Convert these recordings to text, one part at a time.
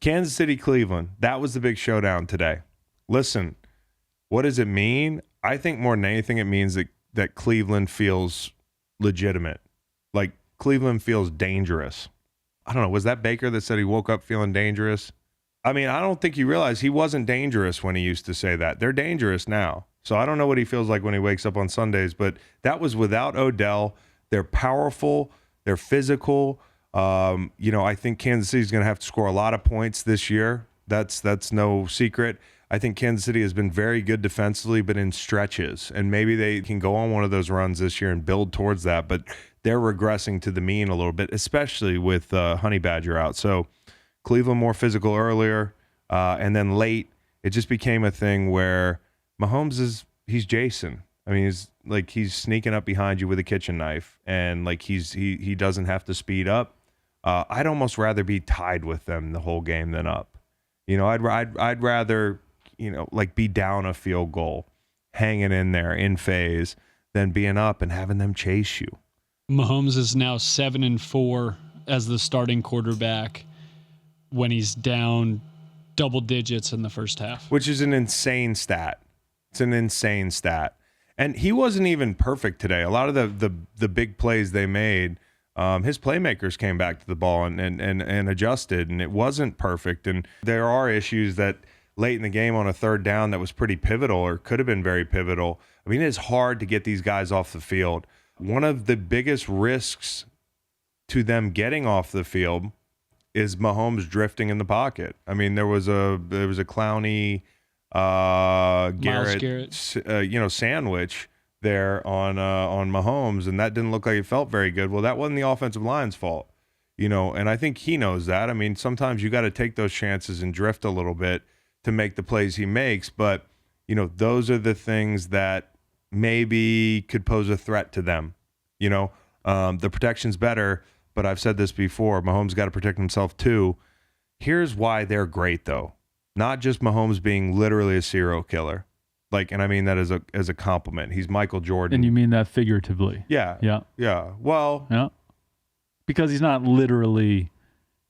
Kansas City, Cleveland. That was the big showdown today. Listen, what does it mean? I think more than anything, it means that Cleveland feels legitimate. Like, Cleveland feels dangerous. I don't know. Was that Baker that said he woke up feeling dangerous? I mean, I don't think you realize he wasn't dangerous when he used to say that. They're dangerous now. So I don't know what he feels like when he wakes up on Sundays, but that was without Odell. They're powerful. They're physical. I think Kansas City's going to have to score a lot of points this year. That's no secret. I think Kansas City has been very good defensively, but in stretches. And maybe they can go on one of those runs this year and build towards that. But they're regressing to the mean a little bit, especially with Honey Badger out. So Cleveland more physical earlier. And then late, it just became a thing where Mahomes he's Jason. I mean, he's sneaking up behind you with a kitchen knife. And like he doesn't have to speed up. I'd almost rather be tied with them the whole game than up. I'd rather, be down a field goal, hanging in there in phase, than being up and having them chase you. Mahomes is now 7-4 as the starting quarterback when he's down double digits in the first half. Which is an insane stat. It's an insane stat. And he wasn't even perfect today. A lot of the big plays they made, his playmakers came back to the ball and adjusted, and it wasn't perfect. And there are issues that late in the game on a third down that was pretty pivotal or could have been very pivotal. I mean, it's hard to get these guys off the field. One of the biggest risks to them getting off the field is Mahomes drifting in the pocket. I mean, there was a Clowney, Garrett. Sandwich there on Mahomes, and that didn't look like it felt very good. Well, that wasn't the offensive line's fault, and I think he knows that. I mean, sometimes you got to take those chances and drift a little bit to make the plays he makes, but those are the things that maybe could pose a threat to them. The protection's better, but I've said this before, Mahomes got to protect himself too. Here's why they're great though. Not just Mahomes being literally a serial killer. And I mean that as a compliment. He's Michael Jordan. And you mean that figuratively? Yeah. Yeah. Yeah. Well, yeah. Because he's not literally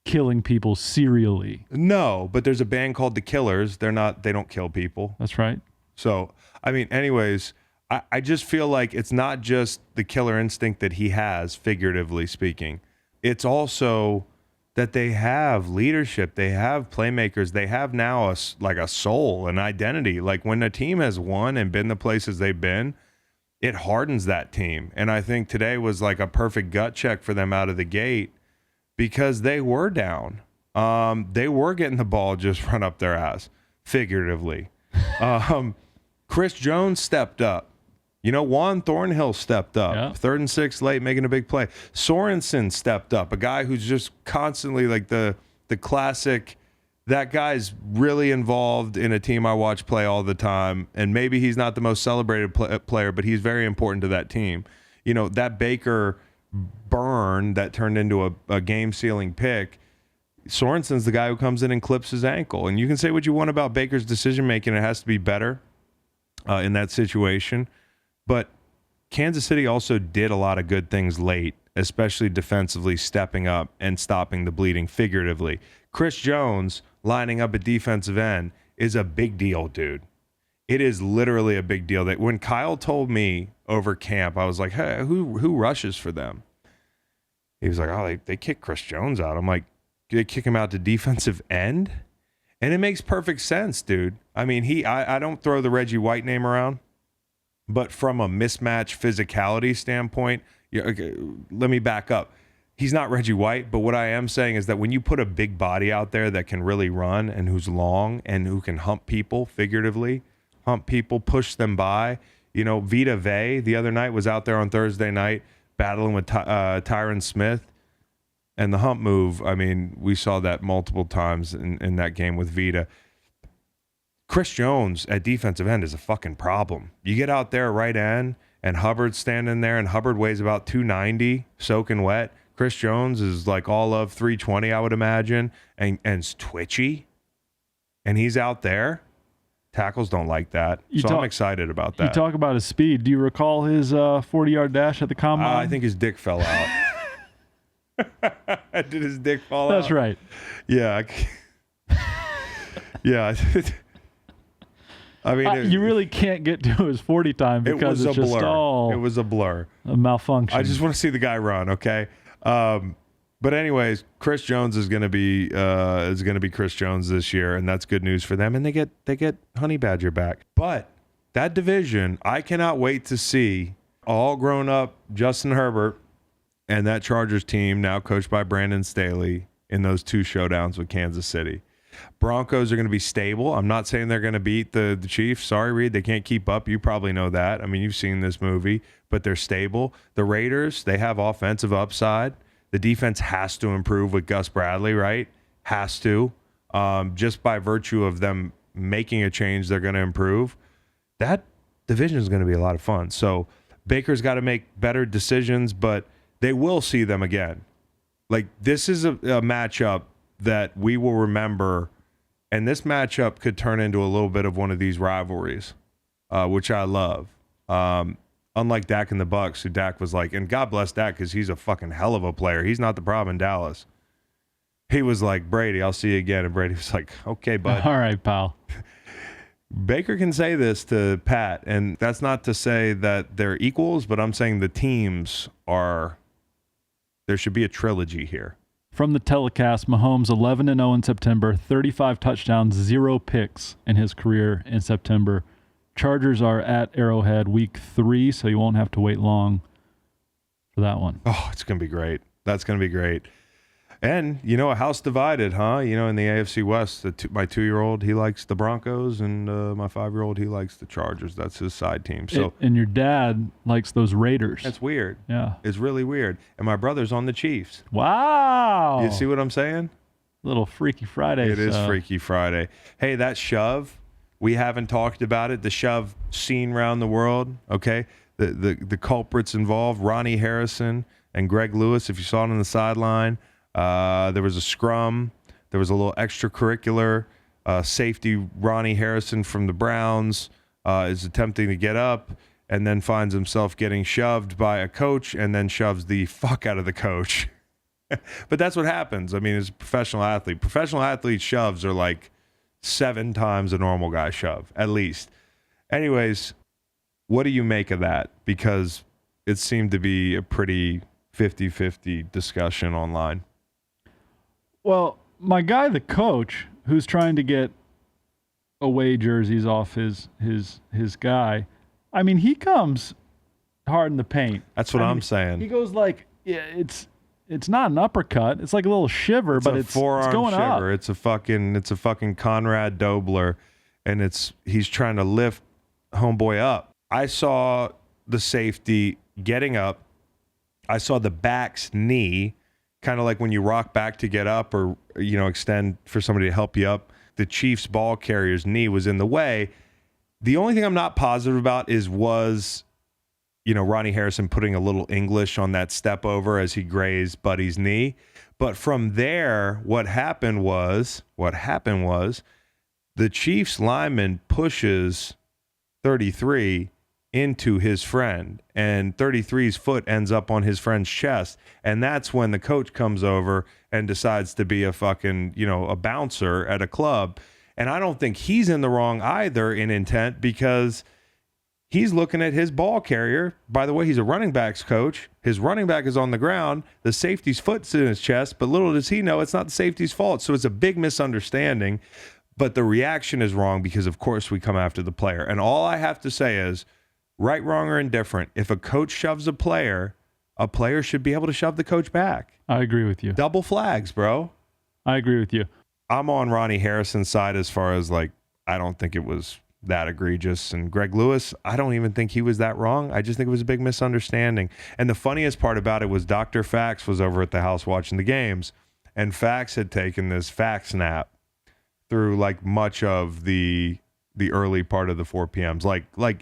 killing people serially. No, but there's a band called The Killers. They don't kill people. That's right. So, I mean, anyways, I just feel like it's not just the killer instinct that he has, figuratively speaking. It's also that they have leadership, they have playmakers, they have now a soul, an identity. Like when a team has won and been the places they've been, it hardens that team. And I think today was like a perfect gut check for them out of the gate because they were down. They were getting the ball just run up their ass, figuratively. Chris Jones stepped up. Juan Thornhill stepped up. Yeah. 3rd and 6 late, making a big play. Sorensen stepped up, a guy who's just constantly like the classic, that guy's really involved in a team I watch play all the time, and maybe he's not the most celebrated player, but he's very important to that team. That Baker burn that turned into a game-sealing pick, Sorensen's the guy who comes in and clips his ankle. And you can say what you want about Baker's decision-making. It has to be better in that situation. But Kansas City also did a lot of good things late, especially defensively, stepping up and stopping the bleeding figuratively. Chris Jones lining up at defensive end is a big deal, dude. It is literally a big deal. That when Kyle told me over camp, I was like, hey, who rushes for them? He was like, oh, they kick Chris Jones out. I'm like, they kick him out to defensive end? And it makes perfect sense, dude. I mean, I don't throw the Reggie White name around. But from a mismatch physicality standpoint, let me back up. He's not Reggie White, but what I am saying is that when you put a big body out there that can really run and who's long and who can hump people figuratively, push them by. Vita Vea the other night was out there on Thursday night battling with Tyron Smith. And the hump move, I mean, we saw that multiple times in that game with Vita. Chris Jones at defensive end is a fucking problem. You get out there right end, and Hubbard's standing there, and Hubbard weighs about 290, soaking wet. Chris Jones is like all of 320, I would imagine, and it's twitchy. And he's out there. Tackles don't like that. I'm excited about that. You talk about his speed. Do you recall his 40-yard dash at the combine? I think his dick fell out. Did his dick fall out? That's right. Yeah. Yeah. I mean, you really can't get to his 40 time because it was it's a just blur. all It was a blur. a malfunction. I just want to see the guy run, okay? But anyways, Chris Jones is going to be Chris Jones this year, and that's good news for them. And they get Honey Badger back. But that division, I cannot wait to see all grown up Justin Herbert and that Chargers team, now coached by Brandon Staley, in those two showdowns with Kansas City. Broncos are going to be stable. I'm not saying they're going to beat the Chiefs. Sorry, Reed, they can't keep up. You probably know that. I mean, you've seen this movie, but they're stable. The Raiders, they have offensive upside. The defense has to improve with Gus Bradley, right? Has to. Just by virtue of them making a change, they're going to improve. That division is going to be a lot of fun. So Baker's got to make better decisions, but they will see them again. Like, this is a matchup that we will remember, and this matchup could turn into a little bit of one of these rivalries, which I love. Unlike Dak and the Bucks, who Dak was like, and God bless Dak because he's a fucking hell of a player. He's not the problem in Dallas. He was like, Brady, I'll see you again. And Brady was like, okay, bud. All right, pal. Baker can say this to Pat, and that's not to say that they're equals, but I'm saying the teams are, there should be a trilogy here. From the telecast, Mahomes 11-0 in September, 35 touchdowns, 0 picks in his career in September. Chargers are at Arrowhead week 3, so you won't have to wait long for that one. Oh, it's going to be great. That's going to be great. And, a house divided, huh? In the AFC West, my 2-year-old, he likes the Broncos, and my 5-year-old, he likes the Chargers. That's his side team. So, and your dad likes those Raiders. That's weird. Yeah. It's really weird. And my brother's on the Chiefs. Wow. You see what I'm saying? Little Freaky Friday. It is Freaky Friday. Hey, that shove, we haven't talked about it. The shove seen around the world, okay? The culprits involved, Ronnie Harrison and Greg Lewis, if you saw it on the sideline. There was a scrum. There was a little extracurricular. Safety Ronnie Harrison from the Browns is attempting to get up and then finds himself getting shoved by a coach and then shoves the fuck out of the coach. But that's what happens. I mean, as a professional athlete. Professional athlete shoves are like 7 times a normal guy shove, at least. Anyways, what do you make of that? Because it seemed to be a pretty 50-50 discussion online. Well, my guy, the coach, who's trying to get away jerseys off his guy, I mean, he comes hard in the paint. That's what I'm saying. He goes like, yeah, it's not an uppercut. It's like a little shiver, but it's forearm going shiver. up. It's a fucking Conrad Dobler, and he's trying to lift homeboy up. I saw the safety getting up. I saw the back's knee, kind of like when you rock back to get up or, extend for somebody to help you up. The Chiefs ball carrier's knee was in the way. The only thing I'm not positive about was Ronnie Harrison putting a little English on that step over as he grazed Buddy's knee. But from there, what happened was the Chiefs lineman pushes 33 into his friend, and 33's foot ends up on his friend's chest. And that's when the coach comes over and decides to be a fucking, a bouncer at a club. And I don't think he's in the wrong either in intent, because he's looking at his ball carrier. By the way, he's a running backs coach. His running back is on the ground. The safety's foot's in his chest, but little does he know it's not the safety's fault. So it's a big misunderstanding. But the reaction is wrong because, of course, we come after the player. And all I have to say is, right, wrong, or indifferent, if a coach shoves a player should be able to shove the coach back. I agree with you. Double flags, bro. I agree with you. I'm on Ronnie Harrison's side as far as, I don't think it was that egregious. And Greg Lewis, I don't even think he was that wrong. I just think it was a big misunderstanding. And the funniest part about it was Dr. Fax was over at the house watching the games, and Fax had taken this fax nap through, much of the early part of the 4 p.m.s,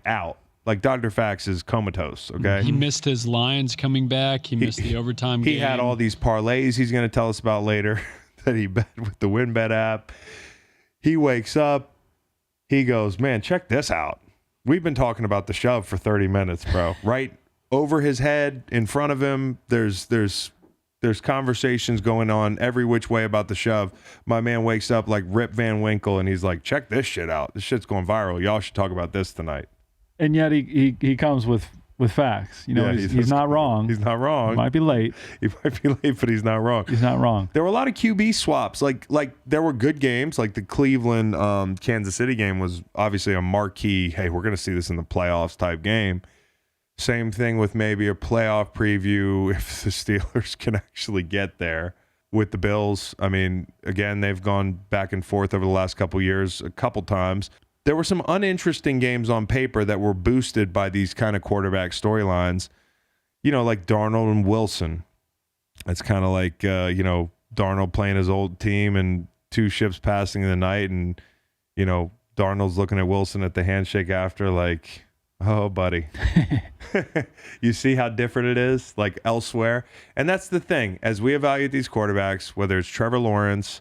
out. Like Dr. Fax is comatose, okay? He missed his Lions coming back. He missed the overtime game. He had all these parlays he's going to tell us about later that he bet with the WinBet app. He wakes up. He goes, man, check this out. We've been talking about the shove for 30 minutes, bro. Right over his head, in front of him, there's There's conversations going on every which way about the shove. My man wakes up like Rip Van Winkle, and he's like, check this shit out. This shit's going viral. Y'all should talk about this tonight. And yet he comes with facts. You know, Yeah, he's not wrong. He's not wrong. He might be late. He might be late, but he's not wrong. He's not wrong. There were a lot of QB swaps. Like there were good games. Like the Cleveland Kansas City game was obviously a marquee, hey, we're going to see this in the playoffs type game. Same thing with maybe a playoff preview if the Steelers can actually get there with the Bills. I mean, again, they've gone back and forth over the last couple years a couple times. There were some uninteresting games on paper that were boosted by these kind of quarterback storylines, you know, like Darnold and Wilson. It's kind of like, you know, Darnold playing his old team and two ships passing in the night. And, you know, Darnold's looking at Wilson at the handshake after like, oh, buddy. You see how different it is, like elsewhere? And that's the thing. As we evaluate these quarterbacks, whether it's Trevor Lawrence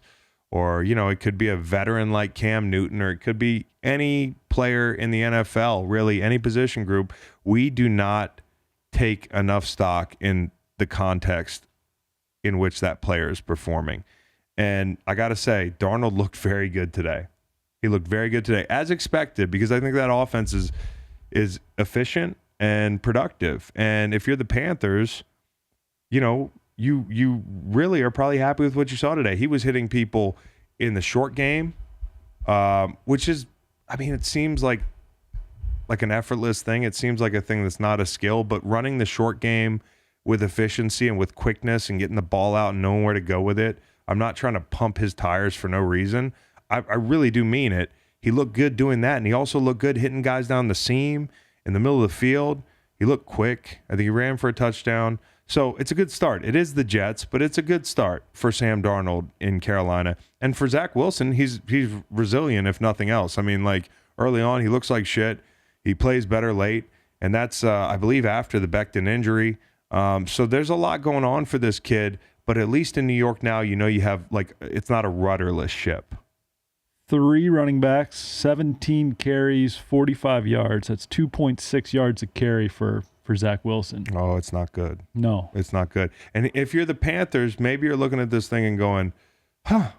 or, you know, it could be a veteran like Cam Newton, or it could be any player in the NFL, really, any position group, we do not take enough stock in the context in which that player is performing. And I got to say, Darnold looked very good today. He looked very good today, as expected, because I think that offense is efficient and productive. And if you're the Panthers, you know, you really are probably happy with what you saw today. He was hitting people in the short game, which is, I mean, it seems like an effortless thing. It seems like a thing that's not a skill, but running the short game with efficiency and with quickness and getting the ball out and knowing where to go with it. I'm not trying to pump his tires for no reason. I really do mean it. He looked good doing that, and he also looked good hitting guys down the seam in the middle of the field. He looked quick. I think he ran for a touchdown. So it's a good start. It is the Jets, but it's a good start for Sam Darnold in Carolina. And for Zach Wilson, he's resilient, if nothing else. I mean, like, early on, he looks like shit. He plays better late, and that's, I believe, after the Becton injury. So there's a lot going on for this kid, but at least in New York now, you know, you have, like, it's not a rudderless ship. 3 running backs, 17 carries, 45 yards. That's 2.6 yards a carry for Zach Wilson. Oh, it's not good. No. It's not good. And if you're the Panthers, maybe you're looking at this thing and going,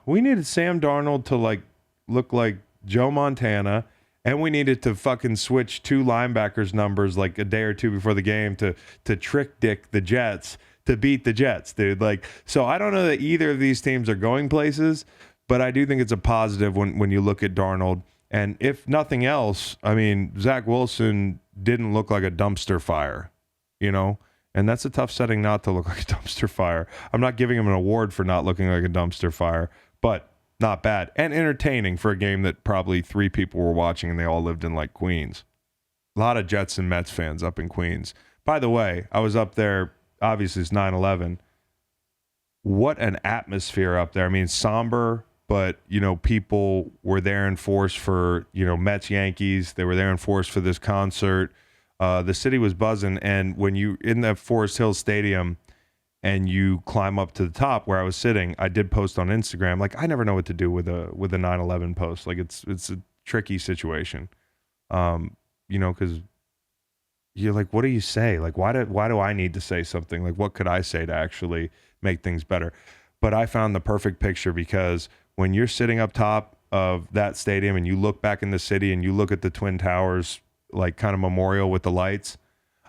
we needed Sam Darnold to, like, look like Joe Montana, and we needed to fucking switch 2 linebackers numbers like a day or two before the game to trick dick the Jets to beat the Jets, dude. Like, so I don't know that either of these teams are going places, but I do think it's a positive when you look at Darnold. And if nothing else, I mean, Zach Wilson didn't look like a dumpster fire, you know? And that's a tough setting not to look like a dumpster fire. I'm not giving him an award for not looking like a dumpster fire, but not bad. And entertaining for a game that probably 3 people were watching and they all lived in, like, Queens. A lot of Jets and Mets fans up in Queens. By the way, I was up there, obviously it's 9/11. What an atmosphere up there. I mean, somber, but, you know, people were there in force for, you know, Mets, Yankees. They were there in force for this concert. The city was buzzing. And when you in the Forest Hills Stadium and you climb up to the top where I was sitting, I did post on Instagram. Like, I never know what to do with a 9/11 post. Like, it's a tricky situation, you know, because you're like, what do you say? Like, why do I need to say something? Like, what could I say to actually make things better? But I found the perfect picture, because when you're sitting up top of that stadium and you look back in the city and you look at the Twin Towers, like, kind of memorial with the lights,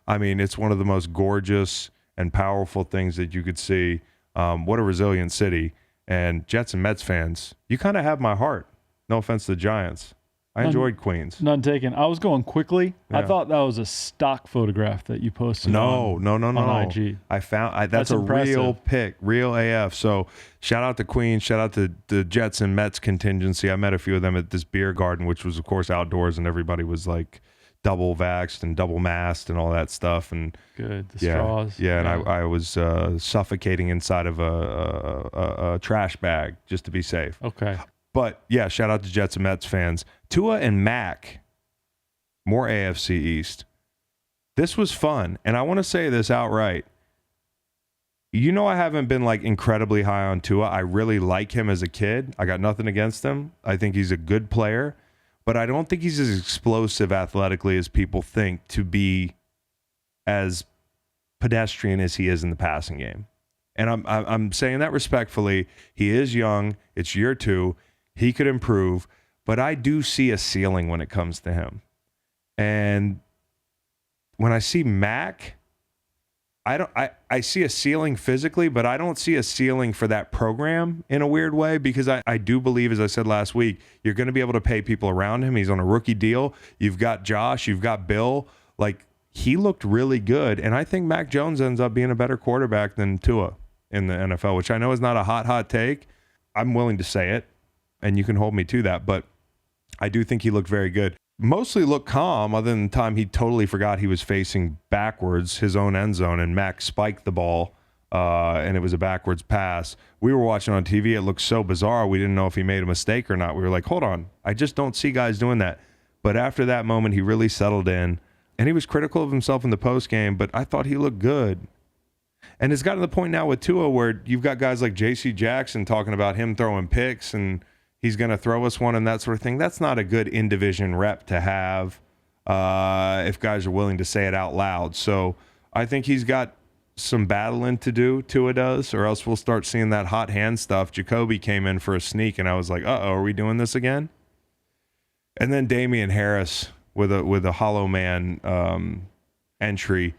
I mean, it's one of the most gorgeous and powerful things that you could see. What a resilient city. And Jets and Mets fans, you kind of have my heart. No offense to the Giants. I enjoyed Queens. None taken. I was going quickly. Yeah. I thought that was a stock photograph that you posted. No. On IG. I found that's a impressive. real pic, real AF. So shout out to Queens, shout out to the Jets and Mets contingency. I met a few of them at this beer garden, which was, of course, outdoors, and everybody was like double vaxxed and double masked and all that stuff. And Good. The yeah, straws. yeah, and I was suffocating inside of a trash bag just to be safe. Okay. But yeah, shout out to Jets and Mets fans. Tua and Mac, more AFC East. This was fun, and I want to say this outright. You know, I haven't been, like, incredibly high on Tua. I really like him as a kid. I got nothing against him. I think he's a good player, but I don't think he's as explosive athletically as people think to be as pedestrian as he is in the passing game. And I'm saying that respectfully. He is young. It's year 2. He could improve, but I do see a ceiling when it comes to him. And when I see Mac, I see a ceiling physically, but I don't see a ceiling for that program in a weird way, because I do believe, as I said last week, you're going to be able to pay people around him. He's on a rookie deal. You've got Josh, you've got Bill. Like, he looked really good, and I think Mac Jones ends up being a better quarterback than Tua in the NFL, which I know is not a hot take. I'm willing to say it, and you can hold me to that, but I do think he looked very good. Mostly looked calm, other than the time he totally forgot he was facing backwards, his own end zone, and Mac spiked the ball, and it was a backwards pass. We were watching on TV. It looked so bizarre. We didn't know if he made a mistake or not. We were like, hold on. I just don't see guys doing that. But after that moment, he really settled in, and he was critical of himself in the postgame, but I thought he looked good. And it's gotten to the point now with Tua where you've got guys like J.C. Jackson talking about him throwing picks and he's going to throw us one and that sort of thing. That's not a good in-division rep to have if guys are willing to say it out loud. So I think he's got some battling to do, Tua does, or else we'll start seeing that hot hand stuff. Jacoby came in for a sneak, and I was like, uh-oh, are we doing this again? And then Damian Harris with a hollow man entry,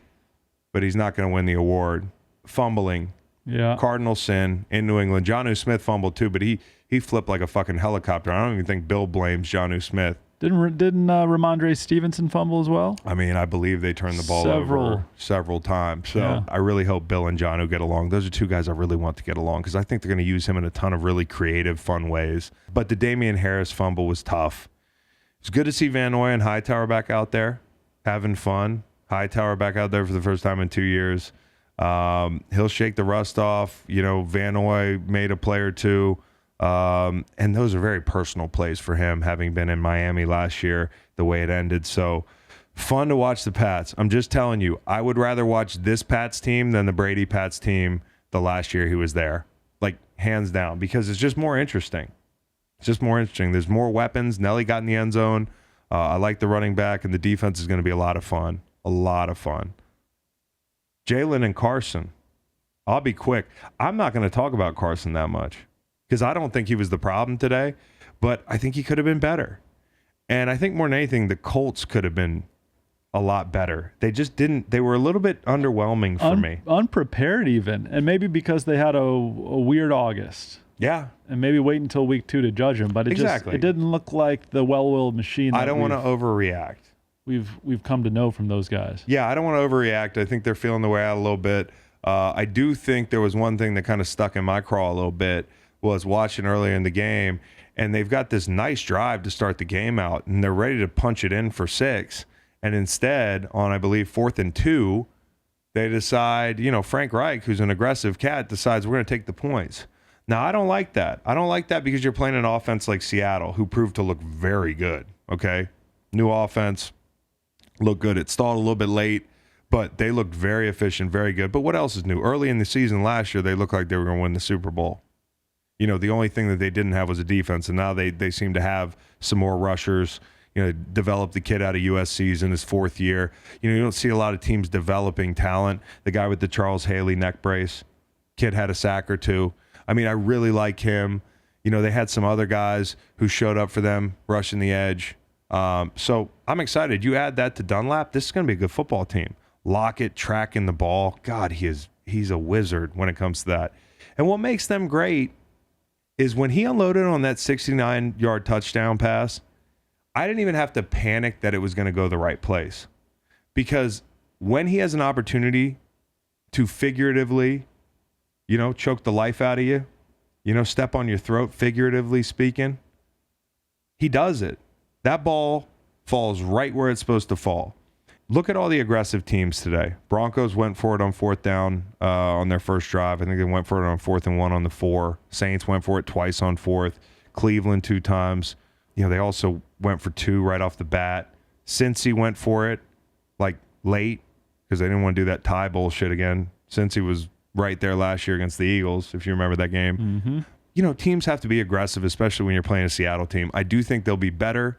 but he's not going to win the award. Fumbling. Yeah. Cardinal sin in New England. Jonnu Smith fumbled too, but he flipped like a fucking helicopter. I don't even think Bill blames Jonnu Smith. Didn't Ramondre Stevenson fumble as well? I mean, I believe they turned the ball over several times. So yeah. I really hope Bill and Jonnu get along. Those are two guys I really want to get along because I think they're going to use him in a ton of really creative, fun ways. But the Damian Harris fumble was tough. It's good to see Van Noy and Hightower back out there having fun. Hightower back out there for the first time in 2 years. He'll shake the rust off. You know, Van Noy made a play or two. And those are very personal plays for him, having been in Miami last year, the way it ended. So fun to watch the Pats. I'm just telling you, I would rather watch this Pats team than the Brady Pats team the last year he was there. Like, hands down, because it's just more interesting. It's just more interesting. There's more weapons. Nelly got in the end zone. I like the running back, and the defense is going to be a lot of fun. A lot of fun. Jalen and Carson. I'll be quick. I'm not going to talk about Carson that much because I don't think he was the problem today, but I think he could have been better. And I think more than anything, the Colts could have been a lot better. They just didn't. They were a little bit underwhelming for me. Unprepared even. And maybe because they had a weird August. Yeah. And maybe wait until week 2 to judge him. But it didn't look like the well-oiled machine that I don't want to overreact. We've come to know from those guys. Yeah, I don't want to overreact. I think they're feeling the way out a little bit. I do think there was one thing that kind of stuck in my craw a little bit was watching earlier in the game, and they've got this nice drive to start the game out, and they're ready to punch it in for 6. And instead, on, I believe, 4th and 2, they decide, Frank Reich, who's an aggressive cat, decides we're going to take the points. Now, I don't like that. I don't like that because you're playing an offense like Seattle, who proved to look very good, okay? New offense. Looked good. It stalled a little bit late, but they looked very efficient, very good. But what else is new? Early in the season last year, they looked like they were going to win the Super Bowl. The only thing that they didn't have was a defense, and now they seem to have some more rushers. Developed the kid out of USC's in his 4th year. You don't see a lot of teams developing talent. The guy with the Charles Haley neck brace, kid had a sack or 2. I mean, I really like him. They had some other guys who showed up for them, rushing the edge. So I'm excited. You add that to Dunlap, this is going to be a good football team. Lockett tracking the ball. God, he's a wizard when it comes to that. And what makes them great is when he unloaded on that 69-yard touchdown pass, I didn't even have to panic that it was going to go the right place. Because when he has an opportunity to figuratively, choke the life out of you, step on your throat, figuratively speaking, he does it. That ball falls right where it's supposed to fall. Look at all the aggressive teams today. Broncos went for it on 4th down on their first drive. I think they went for it on 4th and 1 on the 4. Saints went for it twice on 4th. Cleveland 2 times. They also went for 2 right off the bat. Cincy went for it like late because they didn't want to do that tie bullshit again. Cincy was right there last year against the Eagles, if you remember that game. Mm-hmm. Teams have to be aggressive, especially when you're playing a Seattle team. I do think they'll be better.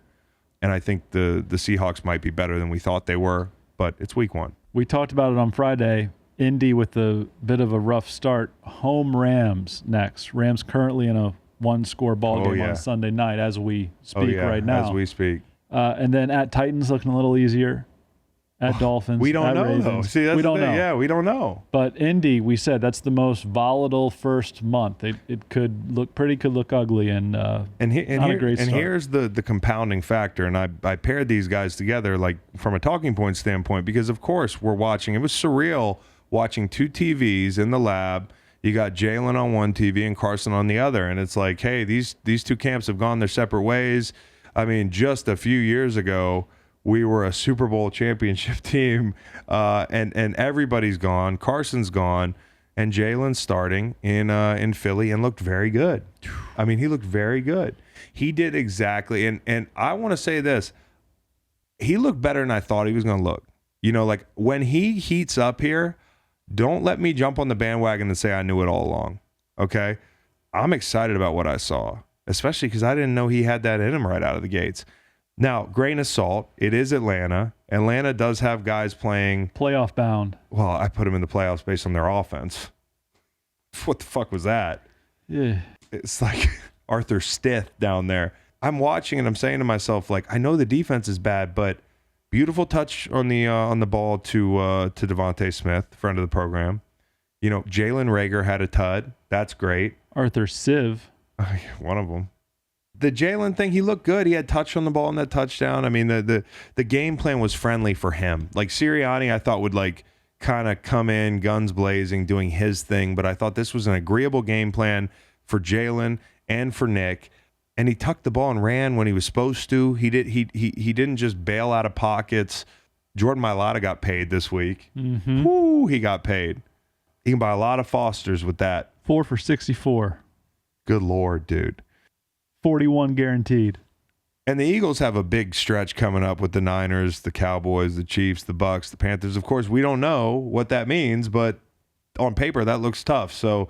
And I think the Seahawks might be better than we thought they were, but it's week 1. We talked about it on Friday. Indy with a bit of a rough start. Home Rams next. Rams currently in a one-score ball game on Sunday night as we speak right now. As we speak. And then at Titans looking a little easier. At Dolphins. We don't at know, Ravens. though. See, that's we don't the thing. know. Yeah, we don't know. But Indy, we said that's the most volatile first month. It could look pretty, could look ugly, and not a great start. Here's the compounding factor, and I paired these guys together like from a talking point standpoint because, of course, we're watching. It was surreal watching two TVs in the lab. You got Jalen on one TV and Carson on the other, and it's like, hey, these two camps have gone their separate ways. I mean, just a few years ago, we were a Super Bowl championship team, and everybody's gone. Carson's gone, and Jalen's starting in Philly and looked very good. I mean, he looked very good. He did exactly, and I want to say this. He looked better than I thought he was going to look. You know, like when he heats up here, don't let me jump on the bandwagon and say I knew it all along, okay? I'm excited about what I saw, especially because I didn't know he had that in him right out of the gates. Now, grain of salt, it is Atlanta. Atlanta does have guys playing playoff bound. Well, I put them in the playoffs based on their offense. What the fuck was that? Yeah. It's like Arthur Stith down there. I'm watching and I'm saying to myself, like, I know the defense is bad, but beautiful touch on the ball to Devontae Smith, friend of the program. You know, Jalen Reagor had a tud. That's great. Arthur Siv. One of them. The Jalen thing, he looked good. He had touch on the ball in that touchdown. I mean, the game plan was friendly for him. Like Sirianni, I thought would like kind of come in guns blazing, doing his thing. But I thought this was an agreeable game plan for Jalen and for Nick. And he tucked the ball and ran when he was supposed to. He didn't just bail out of pockets. Jordan Mailata got paid this week. Mm-hmm. Woo, he got paid. He can buy a lot of Fosters with that. 4 for 64. Good Lord, dude. 41 guaranteed. And the Eagles have a big stretch coming up with the Niners, the Cowboys, the Chiefs, the Bucks, the Panthers. Of course, we don't know what that means, but on paper, that looks tough. So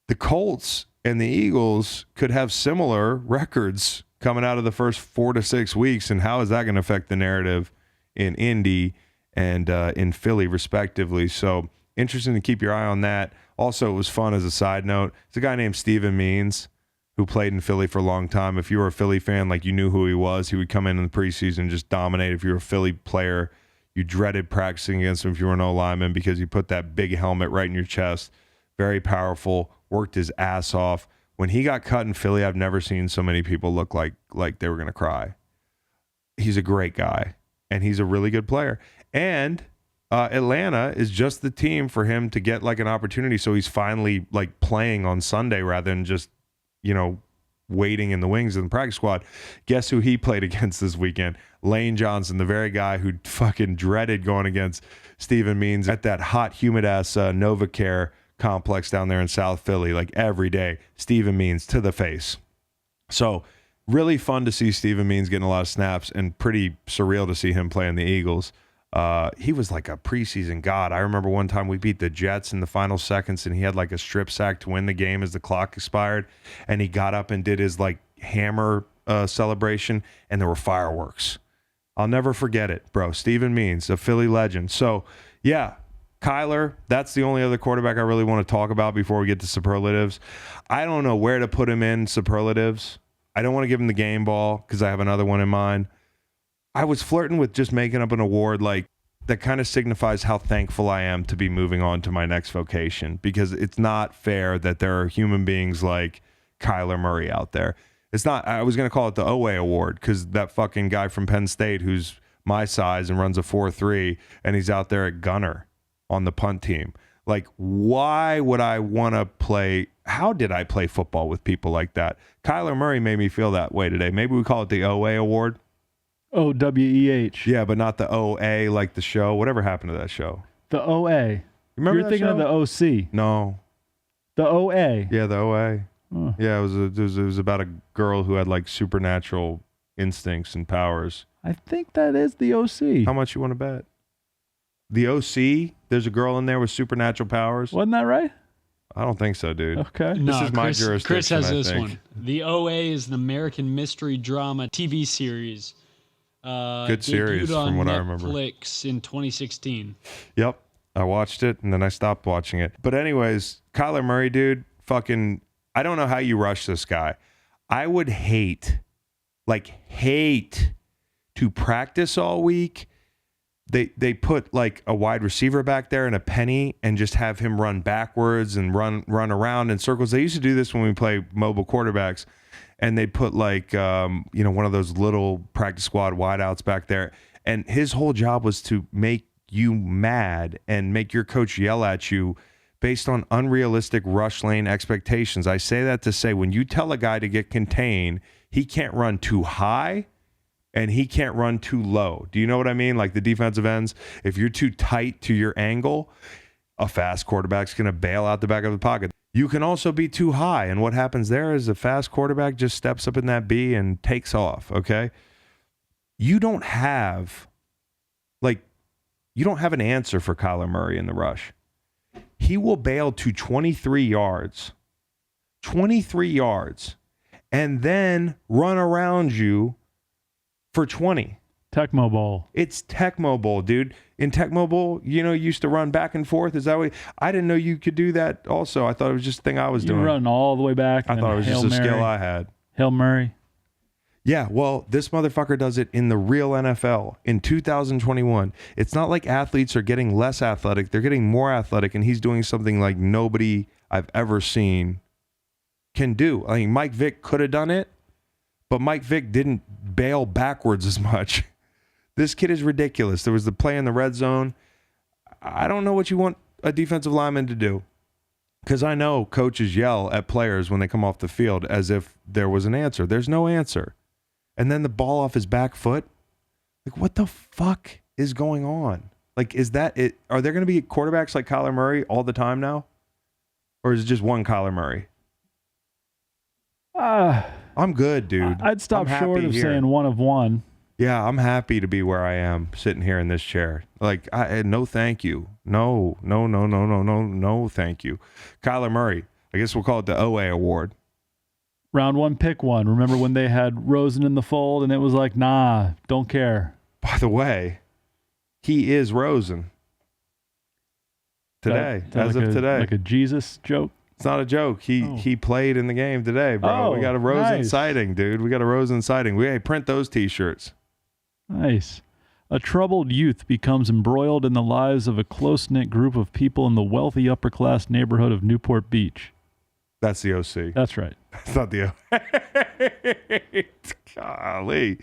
the Colts and the Eagles could have similar records coming out of the first 4 to 6 weeks. And how is that going to affect the narrative in Indy and in Philly, respectively? So interesting to keep your eye on that. Also, it was fun as a side note. It's a guy named Steven Means, who played in Philly for a long time. If you were a Philly fan, like you knew who he was, he would come in the preseason and just dominate. If you were a Philly player, you dreaded practicing against him if you were an O-lineman because he put that big helmet right in your chest. Very powerful, worked his ass off. When he got cut in Philly, I've never seen so many people look like they were going to cry. He's a great guy, and he's a really good player. And Atlanta is just the team for him to get like an opportunity, so he's finally like playing on Sunday rather than just, you know, waiting in the wings in the practice squad. Guess who he played against this weekend? Lane Johnson, the very guy who fucking dreaded going against Steven Means at that hot, humid-ass NovaCare complex down there in South Philly, like every day. Steven Means to the face. So really fun to see Steven Means getting a lot of snaps and pretty surreal to see him playing the Eagles. He was like a preseason god. I remember one time we beat the Jets in the final seconds and he had like a strip sack to win the game as the clock expired, and he got up and did his like hammer celebration, and there were fireworks. I'll never forget it, bro. Steven Means, a Philly legend. So yeah, Kyler, that's the only other quarterback I really want to talk about before we get to superlatives. I don't know where to put him in superlatives. I don't want to give him the game ball because I have another one in mind. I was flirting with just making up an award like that kind of signifies how thankful I am to be moving on to my next vocation, because it's not fair that there are human beings like Kyler Murray out there. It's not, I was going to call it the Oweh Award because that fucking guy from Penn State who's my size and runs a 4.3 and he's out there at gunner on the punt team. Like, why would I want to play? How did I play football with people like that? Kyler Murray made me feel that way today. Maybe we call it the Oweh Award. O-W-E-H. Yeah, but not the O-A like the show. Whatever happened to that show? The O-A. Remember You're that thinking show? of the O-C. No. The O-A. Yeah, the O-A. Huh. Yeah, it was about a girl who had like supernatural instincts and powers. I think that is the O-C. How much you want to bet? The O-C? There's a girl in there with supernatural powers? Wasn't that right? I don't think so, dude. Okay. No, This is my jurisdiction, Chris has I this think. one. The OA is an American mystery drama TV series. Good series debuted on from what I remember. Netflix in 2016. Yep. I watched it, and then I stopped watching it. But anyways, Kyler Murray, dude, fucking, I don't know how you rush this guy. I would hate to practice all week. They put like a wide receiver back there and a penny and just have him run backwards and run around in circles. They used to do this when we play mobile quarterbacks, and they put like one of those little practice squad wideouts back there. And his whole job was to make you mad and make your coach yell at you based on unrealistic rush lane expectations. I say that to say, when you tell a guy to get contained, he can't run too high and he can't run too low. Do you know what I mean? Like the defensive ends, if you're too tight to your angle, a fast quarterback's going to bail out the back of the pocket. You can also be too high, and what happens there is a fast quarterback just steps up in that B and takes off, okay? You don't have an answer for Kyler Murray in the rush. He will bail to 23 yards, and then run around you for 20. Tecmo Bowl. It's Tecmo Bowl, dude. In Tecmo Bowl, you used to run back and forth. Is that way? I didn't know you could do that also. I thought it was just a thing I was doing. You run all the way back. I thought it was just a skill I had. Hail Murray. Yeah, well, this motherfucker does it in the real NFL in 2021. It's not like athletes are getting less athletic. They're getting more athletic, and he's doing something like nobody I've ever seen can do. I mean, Mike Vick could have done it, but Mike Vick didn't bail backwards as much. This kid is ridiculous. There was the play in the red zone. I don't know what you want a defensive lineman to do, because I know coaches yell at players when they come off the field as if there was an answer. There's no answer. And then the ball off his back foot. Like, what the fuck is going on? Like, is that it? Are there going to be quarterbacks like Kyler Murray all the time now? Or is it just one Kyler Murray? I'm good, dude. I'd stop short of saying one of one. Yeah, I'm happy to be where I am, sitting here in this chair. Like, no thank you. No, thank you. Kyler Murray, I guess we'll call it the OA award. Round one, pick one. Remember when they had Rosen in the fold and it was like, nah, don't care. By the way, he is Rosen. Today, as of today. Like a Jesus joke? It's not a joke. He played in the game today, bro. We got a Rosen sighting, dude. We got a Rosen sighting. Print those T-shirts. Nice. A troubled youth becomes embroiled in the lives of a close-knit group of people in the wealthy upper-class neighborhood of Newport Beach. That's the OC. That's right. That's not the OC. Golly.